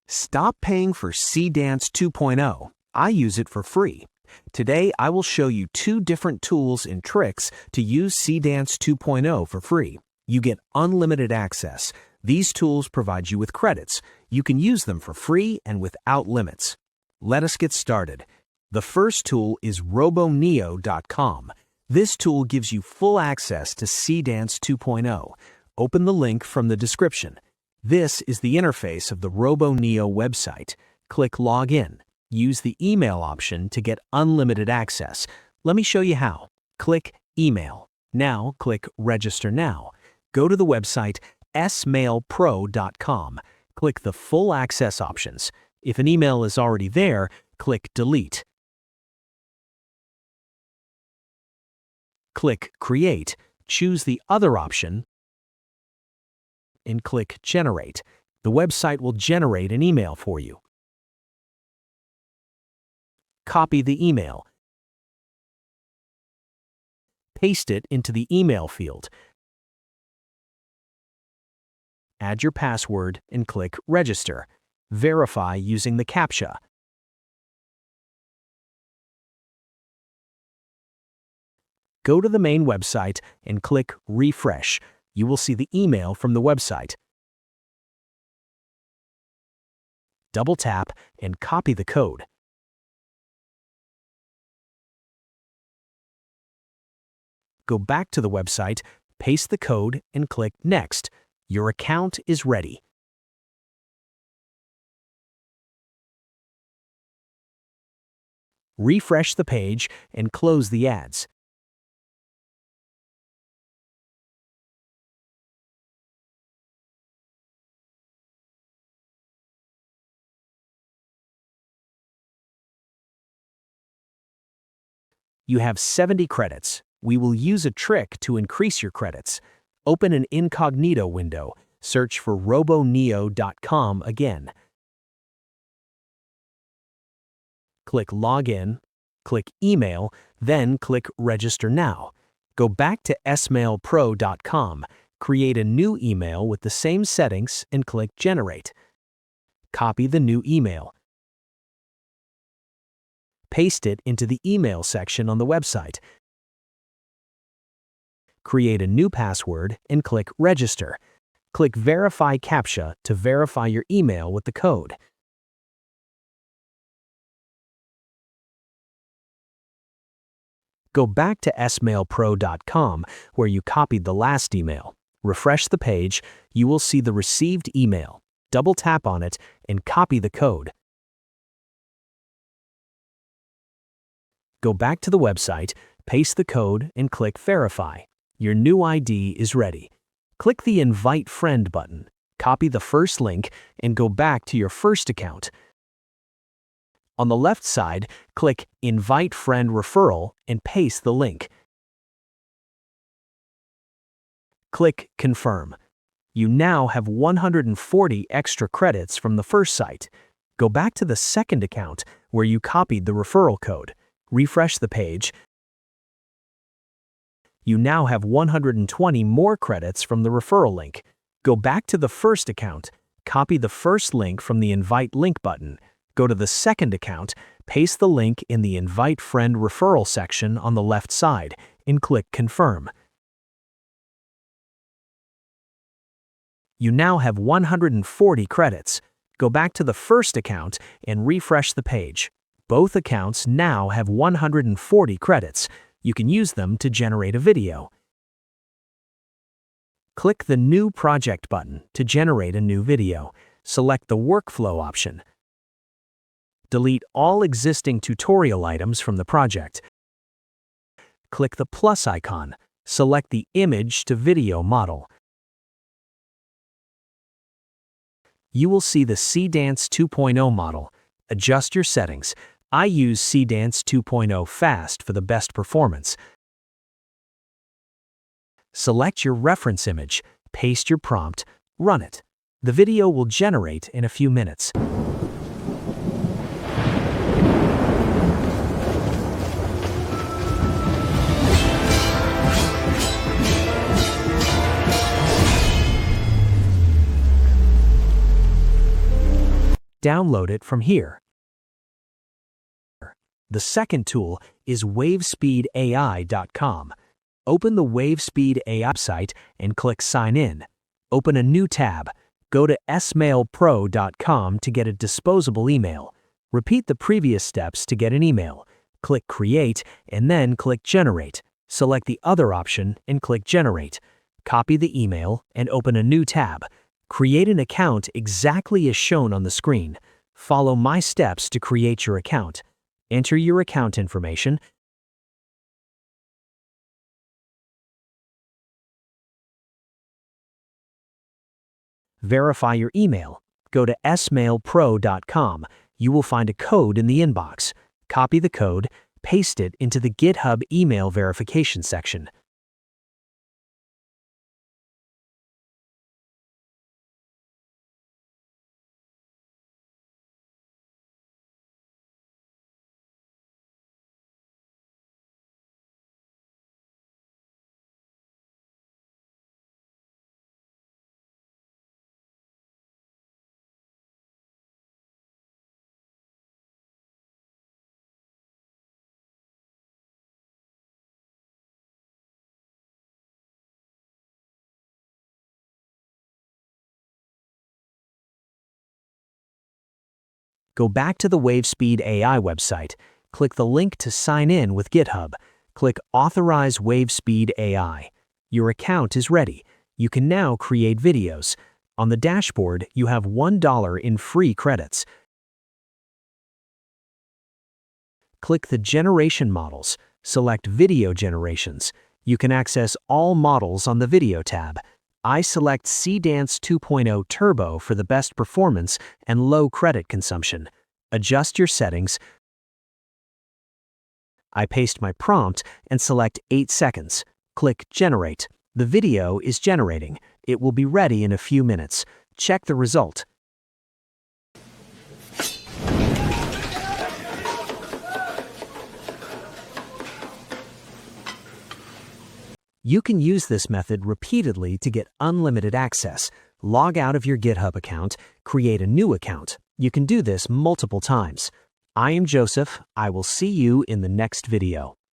Stop paying for Seedance 2.0. I use it for free. Today, I will show you 2 different tools and tricks to use Seedance 2.0 for free. You get unlimited access. These tools provide you with credits. You can use them for free and without limits. Let us get started. The first tool is Roboneo.com. This tool gives you full access to Seedance 2.0. Open the link from the description. This is the interface of the Roboneo website. Click Login. Use the email option to get unlimited access. Let me show you how. Click Email. Now click Register Now. Go to the website smailpro.com. Click the Full Access options. If an email is already there, click Delete. Click Create. Choose the other option and click Generate. The website will generate an email for you. Copy the email. Paste it into the email field. Add your password and click Register. Verify using the CAPTCHA. Go to the main website and click Refresh. You will see the email from the website. Double tap and copy the code. Go back to the website, paste the code, and click Next. Your account is ready. Refresh the page and close the ads. You have 70 credits. We will use a trick to increase your credits. Open an incognito window. Search for Roboneo.com again. Click Login, click Email, then click Register Now. Go back to smailpro.com. Create a new email with the same settings and click Generate. Copy the new email. Paste it into the email section on the website. Create a new password and click Register. Click Verify CAPTCHA to verify your email with the code. Go back to smailpro.com where you copied the last email. Refresh the page. You will see the received email. Double tap on it and copy the code. Go back to the website, paste the code, and click Verify. Your new ID is ready. Click the Invite Friend button. Copy the first link and go back to your first account. On the left side, click Invite Friend Referral and paste the link. Click Confirm. You now have 140 extra credits from the first site. Go back to the second account where you copied the referral code. Refresh the page. You now have 120 more credits from the referral link. Go back to the first account, copy the first link from the Invite Link button. Go to the second account, paste the link in the Invite Friend Referral section on the left side, and click Confirm. You now have 140 credits. Go back to the first account and refresh the page. Both accounts now have 140 credits. You can use them to generate a video. Click the New Project button to generate a new video. Select the Workflow option. Delete all existing tutorial items from the project. Click the plus icon. Select the Image to Video model. You will see the Seedance 2.0 model. Adjust your settings. I use Seedance 2.0 Fast for the best performance. Select your reference image, paste your prompt, run it. The video will generate in a few minutes. Download it from here. The second tool is wavespeedai.com. Open the Wavespeed AI website and click Sign In. Open a new tab. Go to smailpro.com to get a disposable email. Repeat the previous steps to get an email. Click Create and then click Generate. Select the other option and click Generate. Copy the email and open a new tab. Create an account exactly as shown on the screen. Follow my steps to create your account. Enter your account information. Verify your email. Go to smailpro.com. You will find a code in the inbox. Copy the code, paste it into the GitHub email verification section. Go back to the Wavespeed AI website. Click the link to sign in with GitHub. Click Authorize Wavespeed AI. Your account is ready. You can now create videos. On the dashboard, you have $1 in free credits. Click the Generation Models. Select Video Generations. You can access all models on the Video tab. I select Seedance 2.0 Turbo for the best performance and low credit consumption. Adjust your settings. I paste my prompt and select 8 seconds. Click Generate. The video is generating. It will be ready in a few minutes. Check the result. You can use this method repeatedly to get unlimited access. Log out of your GitHub account, create a new account. You can do this multiple times. I am Joseph. I will see you in the next video.